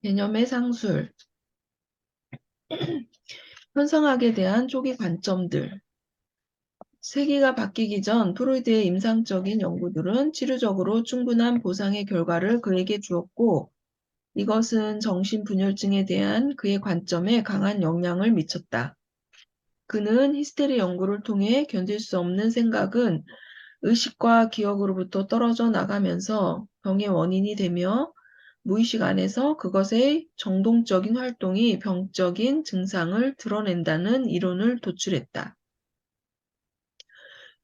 개념의 상술, 현상학에 대한 초기 관점들. 세기가 바뀌기 전 프로이드의 임상적인 연구들은 치료적으로 충분한 보상의 결과를 그에게 주었고, 이것은 정신분열증에 대한 그의 관점에 강한 영향을 미쳤다. 그는 히스테리 연구를 통해 견딜 수 없는 생각은 의식과 기억으로부터 떨어져 나가면서 병의 원인이 되며 무의식 안에서 그것의 정동적인 활동이 병적인 증상을 드러낸다는 이론을 도출했다.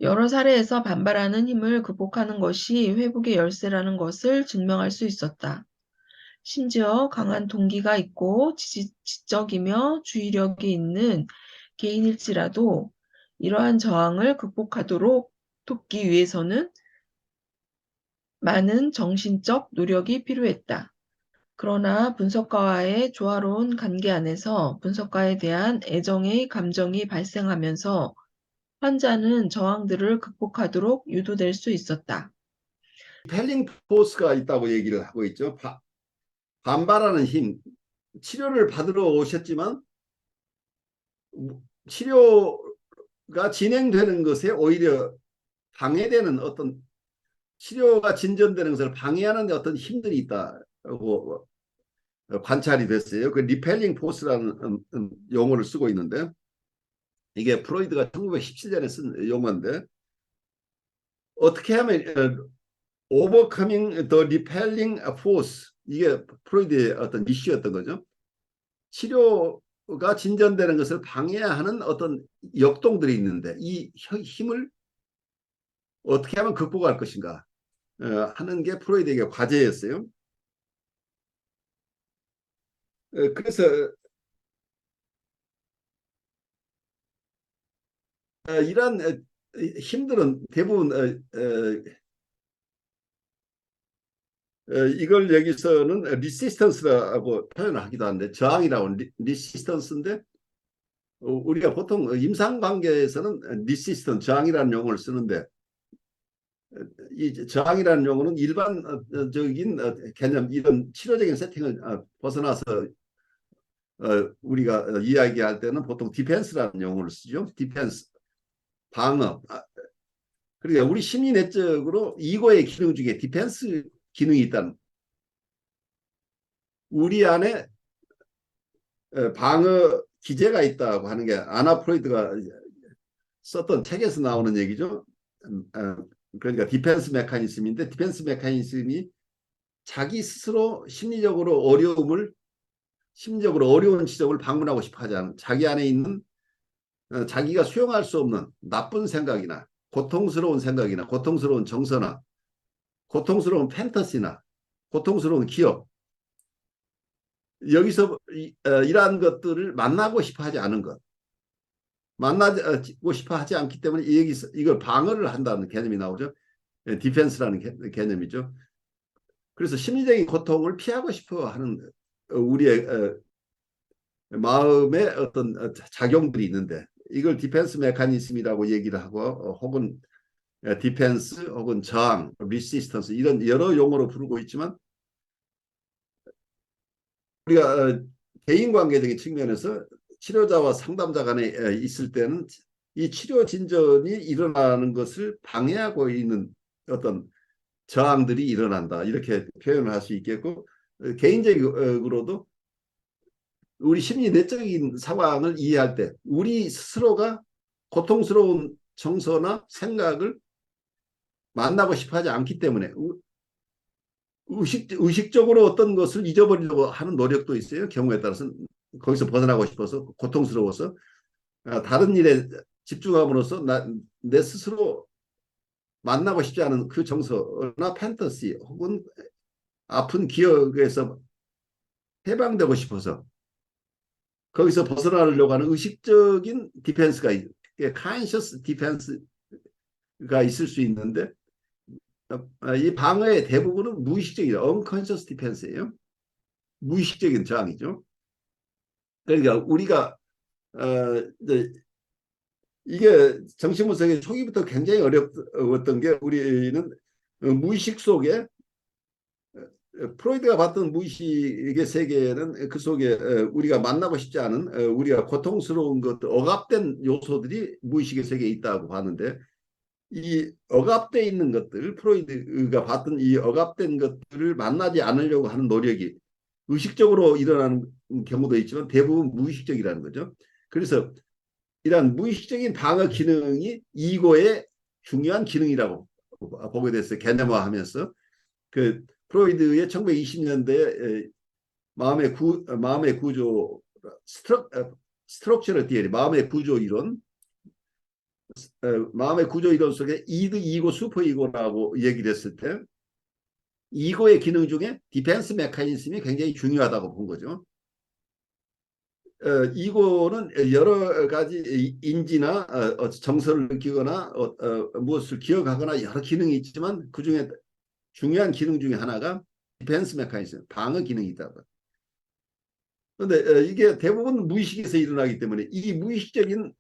여러 사례에서 반발하는 힘을 극복하는 것이 회복의 열쇠라는 것을 증명할 수 있었다. 심지어 강한 동기가 있고 지적이며 주의력이 있는 개인일지라도 이러한 저항을 극복하도록 돕기 위해서는 많은 정신적 노력이 필요했다. 그러나 분석가와의 조화로운 관계 안에서 분석가에 대한 애정의 감정이 발생하면서 환자는 저항들을 극복하도록 유도될 수 있었다. 펠링 포스가 있다고 얘기를 하고 있죠. 반발하는 힘. 치료를 받으러 오셨지만 치료가 진행되는 것에 오히려 방해되는 어떤 치료가 진전되는 것을 방해하는 어떤 힘들이 있다고 관찰이 됐어요. 그 리펠링 포스라는 용어를 쓰고 있는데 이게 프로이드가 1917년에 쓴 용어인데 어떻게 하면 overcoming the repelling force 이게 프로이드의 어떤 이슈였던 거죠. 치료가 진전되는 것을 방해하는 어떤 역동들이 있는데 이 힘을 어떻게 하면 극복할 것인가 하는 게 프로이드에게 과제였어요. 그래서 이러한 힘들은 대부분 이걸 여기서는 리시스턴스라고 표현하기도 하는데 저항이라고 리시스턴스인데 우리가 보통 임상관계에서는 리시스턴 저항이라는 용어를 쓰는데 이 저항이라는 용어는 일반적인 개념 이런 치료적인 세팅을 벗어나서 우리가 이야기할 때는 보통 디펜스라는 용어를 쓰죠. 디펜스 방어. 그러니까 우리 심리 내적으로 이거의 기능 중에 디펜스 기능이 있다는 우리 안에 방어 기제가 있다고 하는 게 아나 프로이드가 썼던 책에서 나오는 얘기죠. 그러니까 디펜스 메커니즘인데 디펜스 메커니즘이 자기 스스로 심리적으로 어려운 지점을 방문하고 싶어 하지 않은 자기 안에 있는 자기가 수용할 수 없는 나쁜 생각이나 고통스러운 생각이나 고통스러운 정서나 고통스러운 판타지나 고통스러운 기억 여기서 이러한 것들을 만나고 싶어 하지 않은 것 만나고 싶어 하지 않기 때문에 이걸 방어를 한다는 개념이 나오죠. 디펜스라는 개념이죠. 그래서 심리적인 고통을 피하고 싶어 하는 우리의 마음의 어떤 작용들이 있는데 이걸 디펜스 메커니즘이라고 얘기를 하고 혹은 디펜스 혹은 저항, 리시스턴스 이런 여러 용어로 부르고 있지만 우리가 대인관계적인 측면에서 치료자와 상담자 간에 있을 때는 이 치료 진전이 일어나는 것을 방해하고 있는 어떤 저항들이 일어난다 이렇게 표현을 할 수 있겠고 개인적으로도 우리 심리 내적인 상황을 이해할 때 우리 스스로가 고통스러운 정서나 생각을 만나고 싶어 하지 않기 때문에 의식적으로 어떤 것을 잊어버리려고 하는 노력도 있어요. 경우에 따라서는 거기서 벗어나고 싶어서 고통스러워서 다른 일에 집중함으로써 내 스스로 만나고 싶지 않은 그 정서나 판타시 혹은 아픈 기억에서 해방되고 싶어서 거기서 벗어나려고 하는 의식적인 디펜스가 conscious 디펜스가 있을 수 있는데 이 방어의 대부분은 무의식적인 unconscious defense예요. 무의식적인 저항이죠. 그러니까 우리가 이게 정신분석의 초기부터 굉장히 어려웠던 게 우리는 무의식 속에 프로이드가 봤던 무의식의 세계는 그 속에 우리가 만나고 싶지 않은 우리가 고통스러운 것들, 억압된 요소들이 무의식의 세계에 있다고 봤는데 이 억압돼 있는 것들, 프로이드가 봤던 이 억압된 것들을 만나지 않으려고 하는 노력이 의식적으로 일어나는 경우도 있지만 대부분 무의식적이라는 거죠. 그래서 이러한 무의식적인 방어 기능이 이고의 중요한 기능이라고 보게 됐어요. 개념화하면서 그 프로이드의 1920년대 마음의 구조 스트럭처럴 디어리 마음의 구조 이론 마음의 구조 이론 속에 이드 이고 슈퍼 이고라고 얘기를 했을 때 이고의 기능 중에 디펜스 메커니즘이 굉장히 중요하다고 본 거죠. 이거는 여러 가지 인지나 정서를 느끼거나 무엇을 기억하거나 여러 기능이 있지만 그중에 중요한 기능 중에 하나가 디펜스 메커니즘, 방어 기능이 있다고. 그런데 이게 대부분 무의식에서 일어나기 때문에 이 무의식적인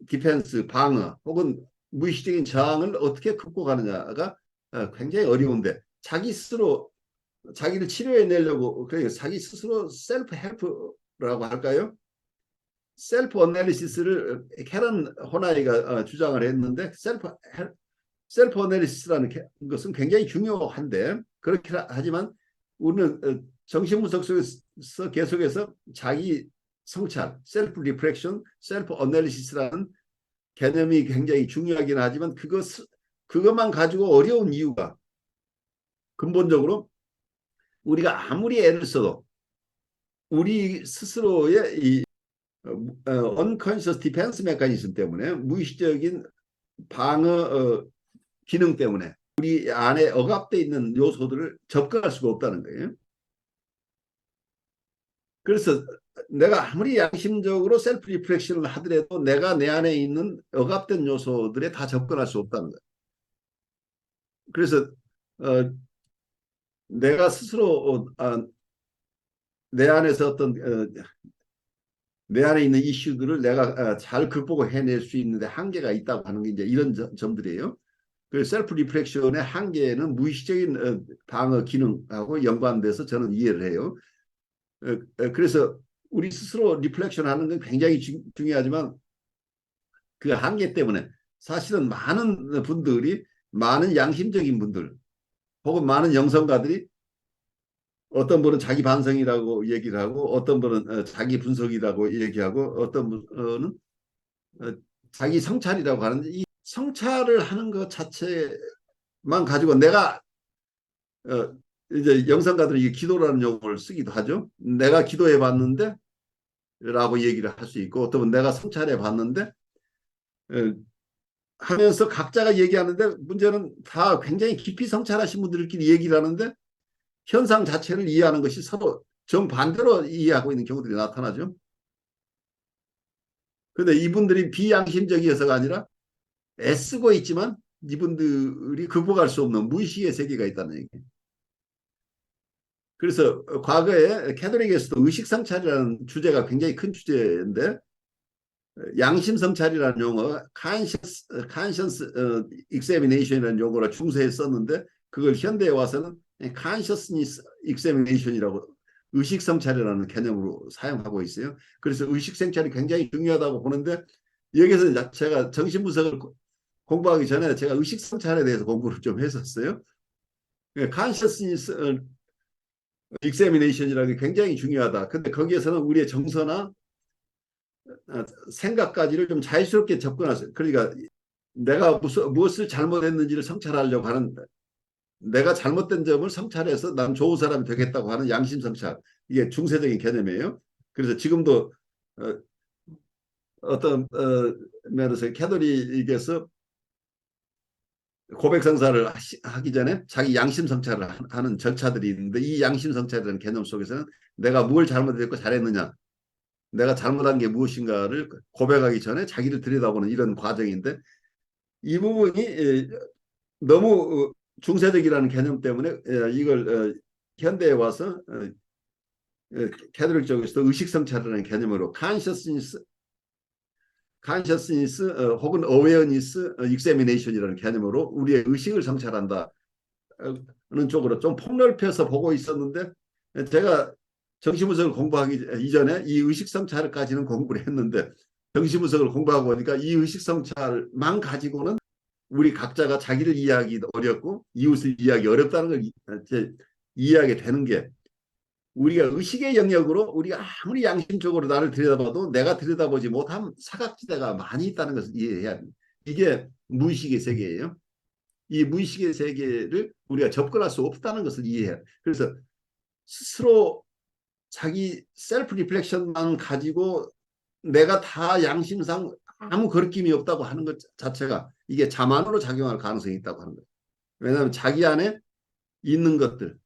디펜스, 방어 혹은 무의식적인 저항을 어떻게 극복하느냐가 굉장히 어려운데 자기 스스로 자기를 치료해내려고 그러니까 자기 스스로 셀프 헬프라고 할까요? 셀프 어널리시스를 캐런 호나이가 주장을 했는데 셀프 어널리시스라는 것은 굉장히 중요한데 그렇게 하지만 우리는 정신분석 속에서 계속해서 자기 성찰, 셀프 리프렉션, 셀프 어널리시스라는 개념이 굉장히 중요하긴 하지만 그것만 가지고 어려운 이유가 근본적으로 우리가 아무리 애를 써도 우리 스스로의 이 unconscious defense mechanism 때문에 무의식적인 방어 기능 때문에 우리 안에 억압돼 있는 요소들을 접근할 수가 없다는 거예요. 그래서 내가 아무리 양심적으로 셀프 리프렉션을 하더라도 내가 내 안에 있는 억압된 요소들에 다 접근할 수 없다는 거예요. 그래서 내가 스스로 내 안에서 내 안에 있는 이슈들을 내가 잘 극복해낼 수 있는데 한계가 있다고 하는 게 이제 이런 점들이에요. 그 셀프 리프렉션의 한계는 무의식적인 방어 기능하고 연관돼서 저는 이해를 해요. 그래서 우리 스스로 리플렉션 하는 건 굉장히 중요하지만 그 한계 때문에 사실은 많은 분들이 많은 양심적인 분들 혹은 많은 영성가들이 어떤 분은 자기 반성이라고 얘기를 하고 어떤 분은 자기 분석이라고 얘기하고 어떤 분은 자기 성찰이라고 하는데 이 성찰을 하는 것 자체만 가지고 내가 이제 영성가들은 이 기도라는 용어를 쓰기도 하죠. 내가 기도해 봤는데 라고 얘기를 할 수 있고 어떤 내가 성찰해 봤는데 하면서 각자가 얘기하는데 문제는 다 굉장히 깊이 성찰하신 분들끼리 얘기를 하는데 현상 자체를 이해하는 것이 서로 정반대로 이해하고 있는 경우들이 나타나죠. 그런데 이분들이 비양심적이어서가 아니라 애쓰고 있지만 이분들이 극복할 수 없는 무의식의 세계가 있다는 얘기예요. 그래서 과거에 캐톨릭에서도 의식성찰이라는 주제가 굉장히 큰 주제인데 양심성찰이라는 용어, conscious examination이라는 용어를 중세에 썼는데 그걸 현대에 와서는 consciousness examination이라고 의식성찰이라는 개념으로 사용하고 있어요. 그래서 의식성찰이 굉장히 중요하다고 보는데 여기서 제가 정신분석을 공부하기 전에 제가 의식성찰에 대해서 공부를 좀 했었어요. consciousness examination이라는 게 굉장히 중요하다. 근데 거기에서는 우리의 정서나 생각까지를 좀 자유스럽게 접근하세요. 그러니까 내가 무엇을 잘못했는지를 성찰하려고 하는 내가 잘못된 점을 성찰해서 난 좋은 사람이 되겠다고 하는 양심 성찰. 이게 중세적인 개념이에요. 그래서 지금도 어떤 면에서 캐톨릭에서 고백 성사를 하기 전에 자기 양심 성찰을 하는 절차들이 있는데 이 양심 성찰이라는 개념 속에서는 내가 뭘 잘못했고 잘했느냐 내가 잘못한 게 무엇인가를 고백하기 전에 자기를 들여다보는 이런 과정인데 이 부분이 너무 중세적이라는 개념 때문에 이걸 현대에 와서 캐톨릭 쪽에서도 의식성찰이라는 개념으로 consciousness 혹은 awareness examination이라는 개념으로 우리의 의식을 성찰한다. 는 쪽으로 좀 폭넓혀서 보고 있었는데 제가 정신분석을 공부하기 이전에 이 의식성찰까지는 공부를 했는데 정신분석을 공부하고 보니까 이 의식성찰만 가지고는 우리 각자가 자기를 이해하기 어렵고 이웃을 이해하기 어렵다는 걸 이해하게 되는 게 우리가 의식의 영역으로 우리가 아무리 양심적으로 나를 들여다봐도 내가 들여다보지 못한 사각지대가 많이 있다는 것을 이해해야 합니다. 이게 무의식의 세계예요. 이 무의식의 세계를 우리가 접근할 수 없다는 것을 이해해요. 그래서 스스로 자기 셀프 리플렉션만 가지고 내가 다 양심상 아무 거리낌이 없다고 하는 것 자체가 이게 자만으로 작용할 가능성이 있다고 하는 거예요. 왜냐하면 자기 안에 있는 것들,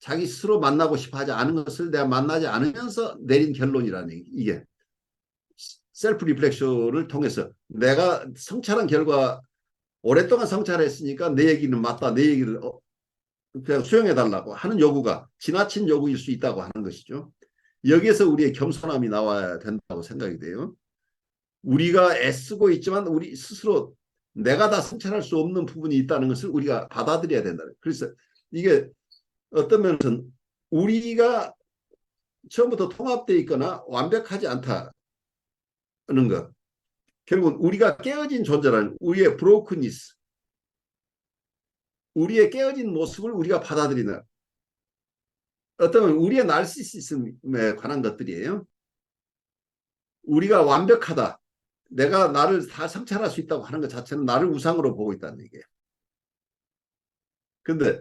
자기 스스로 만나고 싶어 하지 않은 것을 내가 만나지 않으면서 내린 결론이라는 얘기. 이게 셀프 리플렉션을 통해서 내가 성찰한 결과 오랫동안 성찰했으니까 내 얘기는 맞다. 내 얘기를 그냥 수용해달라고 하는 요구가 지나친 요구일 수 있다고 하는 것이죠. 여기에서 우리의 겸손함이 나와야 된다고 생각이 돼요. 우리가 애쓰고 있지만 우리 스스로 내가 다 성찰할 수 없는 부분이 있다는 것을 우리가 받아들여야 된다. 그래서 이게 어떤 면에서는 우리가 처음부터 통합되어 있거나 완벽하지 않다는 것. 결국은 우리가 깨어진 존재라는 우리의 브로큰니스, 우리의 깨어진 모습을 우리가 받아들이는 어떤 우리의 나르시시즘에 관한 것들이에요. 우리가 완벽하다. 내가 나를 다 성찰할 수 있다고 하는 것 자체는 나를 우상으로 보고 있다는 얘기예요. 근데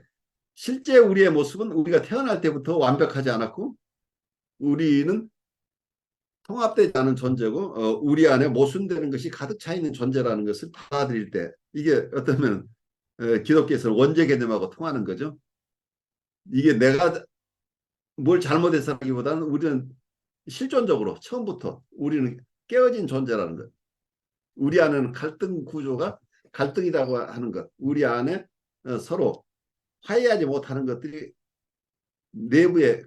실제 우리의 모습은 우리가 태어날 때부터 완벽하지 않았고 우리는 통합되지 않은 존재고 우리 안에 모순되는 것이 가득 차 있는 존재라는 것을 받아들일 때 이게 어떠면 기독교에서는 원죄 개념하고 통하는 거죠. 이게 내가 뭘 잘못해서라기보다는 우리는 실존적으로 처음부터 우리는 깨어진 존재라는 것. 우리 안에는 갈등 구조가 갈등이라고 하는 것. 우리 안에 서로 화해하지 못하는 것들이 내부에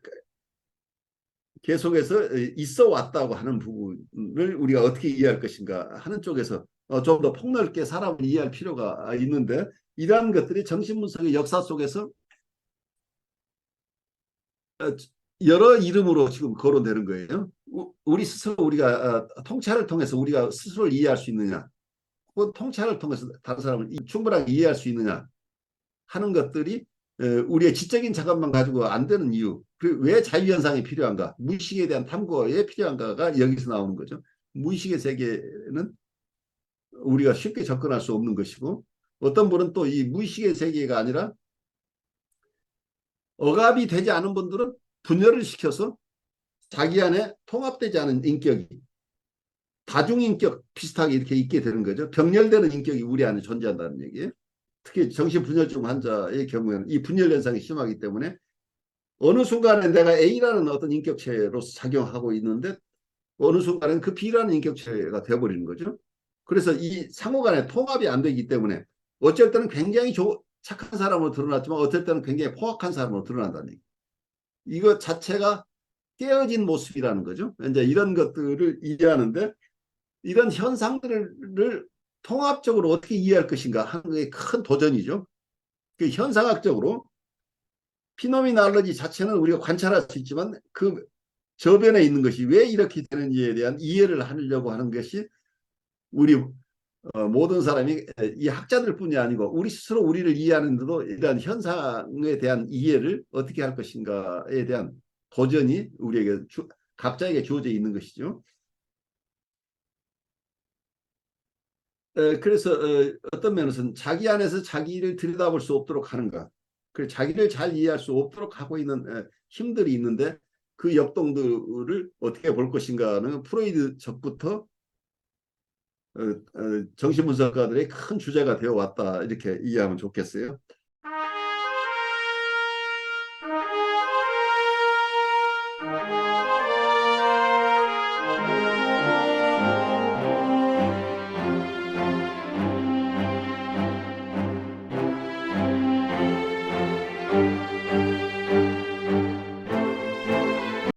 계속해서 있어 왔다고 하는 부분을 우리가 어떻게 이해할 것인가 하는 쪽에서 좀 더 폭넓게 사람을 이해할 필요가 있는데 이러한 것들이 정신분석의 역사 속에서 여러 이름으로 지금 거론되는 거예요. 우리 스스로 우리가 통찰을 통해서 우리가 스스로를 이해할 수 있느냐 혹은 통찰을 통해서 다른 사람을 충분하게 이해할 수 있느냐 하는 것들이 우리의 지적인 자각만 가지고 안 되는 이유. 왜 자유현상이 필요한가? 무의식에 대한 탐구에 필요한가가 여기서 나오는 거죠. 무의식의 세계는 우리가 쉽게 접근할 수 없는 것이고 어떤 분은 또 이 무의식의 세계가 아니라 억압이 되지 않은 분들은 분열을 시켜서 자기 안에 통합되지 않은 인격이 다중인격 비슷하게 이렇게 있게 되는 거죠. 병렬되는 인격이 우리 안에 존재한다는 얘기예요. 특히 정신분열증 환자의 경우에는 이 분열 현상이 심하기 때문에 어느 순간에 내가 A라는 어떤 인격체로서 작용하고 있는데 어느 순간에는 그 B라는 인격체가 되어버리는 거죠. 그래서 이 상호 간에 통합이 안 되기 때문에 어쩔 때는 굉장히 착한 사람으로 드러났지만 어쩔 때는 굉장히 포악한 사람으로 드러난다는 얘기. 이거 자체가 깨어진 모습이라는 거죠. 이제 이런 것들을 이해하는데 이런 현상들을 통합적으로 어떻게 이해할 것인가 하는 게 큰 도전이죠. 그 현상학적으로 피노미날로지 자체는 우리가 관찰할 수 있지만 그 저변에 있는 것이 왜 이렇게 되는지에 대한 이해를 하려고 하는 것이 우리 모든 사람이 이 학자들 뿐이 아니고 우리 스스로 우리를 이해하는데도 이러한 현상에 대한 이해를 어떻게 할 것인가에 대한 도전이 우리에게 각자에게 주어져 있는 것이죠. 그래서 어떤 면에서는 자기 안에서 자기를 들여다볼 수 없도록 하는가. 그래서 자기를 잘 이해할 수 없도록 하고 있는 힘들이 있는데 그 역동들을 어떻게 볼 것인가는 프로이드 적부터 정신분석가들의 큰 주제가 되어 왔다 이렇게 이해하면 좋겠어요.